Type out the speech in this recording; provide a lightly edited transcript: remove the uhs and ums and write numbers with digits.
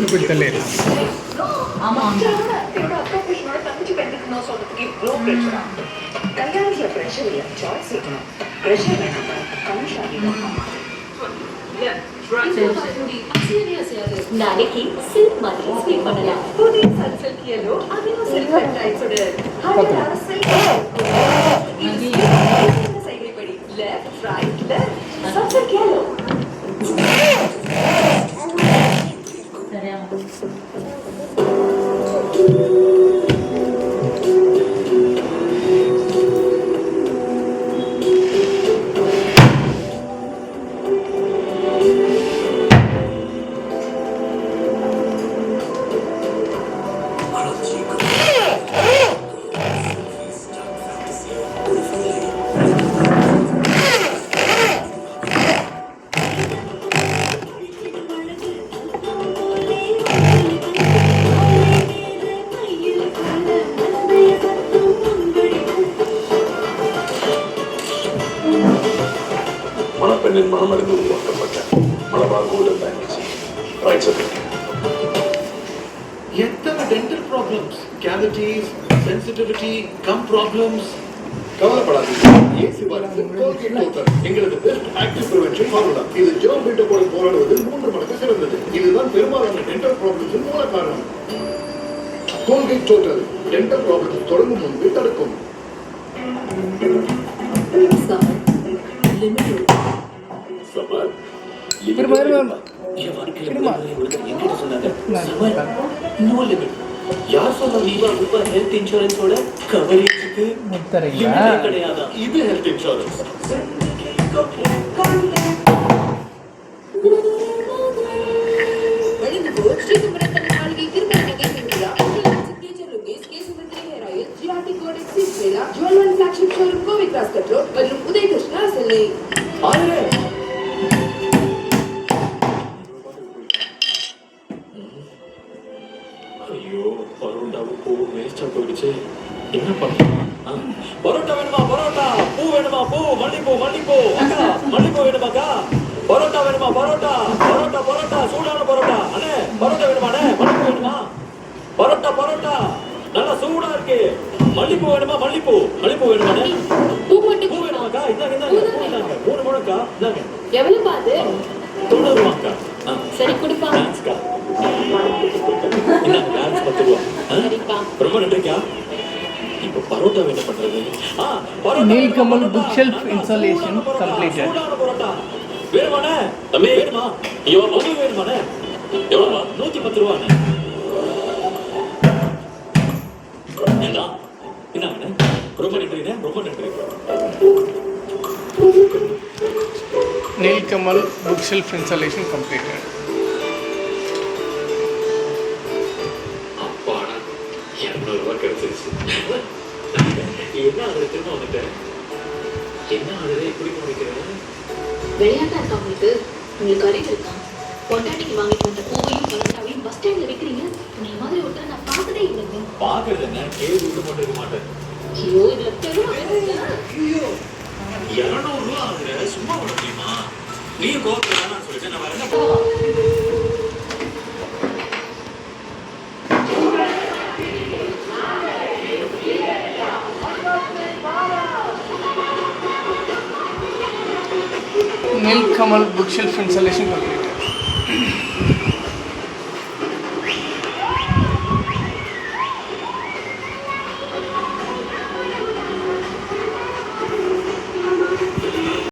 இப்படி தள்ளிடு. ஆமாம் தங்கச்சி பெண்ணுக்கு நான் சொல்றதுக்கு இவ்வளோ பிரச்சனை. கல்யாணத்துல பிரஷர் இல்லை, சாய்ஸ் இருக்கணும். பிரஷர் வேணாம், கமிஷன் நாளைக்கு சில்க் மாதிரி ஸ்வீட் பண்ணலாம். புதிய சன்சில்க் yellow அமினோ சில்க் பெப்டைட்ஸோட ஹையர் செய்கைப்படி left right left Sunsilk yellow. சரியா மணப்பெண்ணின் மனமறிந்து உருவாக்கப்பட்ட Malabar golden package. Right sir. எத்தனை dental problems, cavities, sensitivity, gum problems. கவலைப்படாதீங்க. ஏசி பாரிஸ் கோல்கேட் டோட்டல் எங்களது பெஸ்ட் ஆக்டிவ் பிரிவென்ஷன் ஃபார்முலா. இது ஜெர்ம் பீட்டை போல போராடுவது 3 மடங்கு சிறந்தது. இதுதான் பெரும்பாலான டென்டல் ப்ராப்ளம்ஸின் மூல காரணம். கோல்கேட் டோட்டல் டென்டல் ப்ராப்ளம்ஸ் தொடங்கும் முன்பே தடுக்கும். சவால் யார் சொன்னா ஹெல்த் இன்சூரன்ஸோட கவரேஜுக்கு கிடையாது? இது ஹெல்த் இன்சூரன்ஸ். ஐயோ, பரோட்டாவும் பூவும் வேஸ்டா போயிடுச்சு. என்ன பண்ணலாம்? பரோட்டா வேணுமா? பரோட்டா. பூ வேணுமா? பூ. மல்லிப்பூ மல்லிப்பூ. அக்கா மல்லிப்பூ வேணுமாக்கா? பரோட்டா வேணுமா? பரோட்டா. பரோட்டா பரோட்டா சூடான பரோட்டா. அண்ணே பரோட்டா வேணுமாண்ணே? மல்லிப்பூ வேணுமா? பரோட்டா பரோட்டா நல்லா சூடா இருக்கு. மல்லிப்பூ வேணுமா? மல்லிப்பூ. மல்லிப்பூ வேணுமாண்ணே? பூ வேணுமாக்கா? இந்தாங்க இந்தாங்க. 3 முழக்கா. இந்தாங்க. எவ்வளவு பாது? 90 ரூபாக்கா. சரி கொடுப்பா. தேங்க்ஸ்க்கா. இந்தாங்க டான்ஸ் 10 ரூபா. சரிப்பா. ரொம்ப நன்றிக்கா. இப்போ பரோட்டா என்ன பண்றது? Nilkamal book shelf installation completed. Parotta வேணுமாண்ணே? தம்பி வேணுமா? ஐயோ உங்களுக்கு வேணுமாண்ணே? எவ்வளோவா? 110 ரூபாண்ணே. என்னண்ணே? ரொம்ப நன்றிண்ணே, ரொம்ப நன்றி. Nilkamal book shelf installation completed. அப்பாடா 200 ரூபாய் கிடைச்சிருச்சு. என்ன ஆகுது? திரும்ப வந்துட்டேன். என்ன ஆகுது? இப்படி முடிக்கிறேன். விளையாட்டா இருக்கா உங்களுக்கு? உங்களுக்கு அறிவு இருக்கா? பொண்டாட்டிக்கு வாங்கிட்டு வந்த பூவையும் பரோட்டாவையும் பஸ் ஸ்டாண்ட்ல விற்கிறீங்க. நீ மாதிரி ஒருத்தர் நான் பார்த்ததே இல்லைங்க. பாக்குறது என்ன? கேள்வி விட்டு மட்டும் இருக்க மாட்டேன். ஐயோ இதுல பெரும் ஐயோ 200 ரூபா ஆகுது. சும்மா விட முடியுமா? நீ கோவப்படான்னு சொல்லிட்டு நான் வேற என்ன பண்ணுவோம்? Nilkamal book shelf installation completed.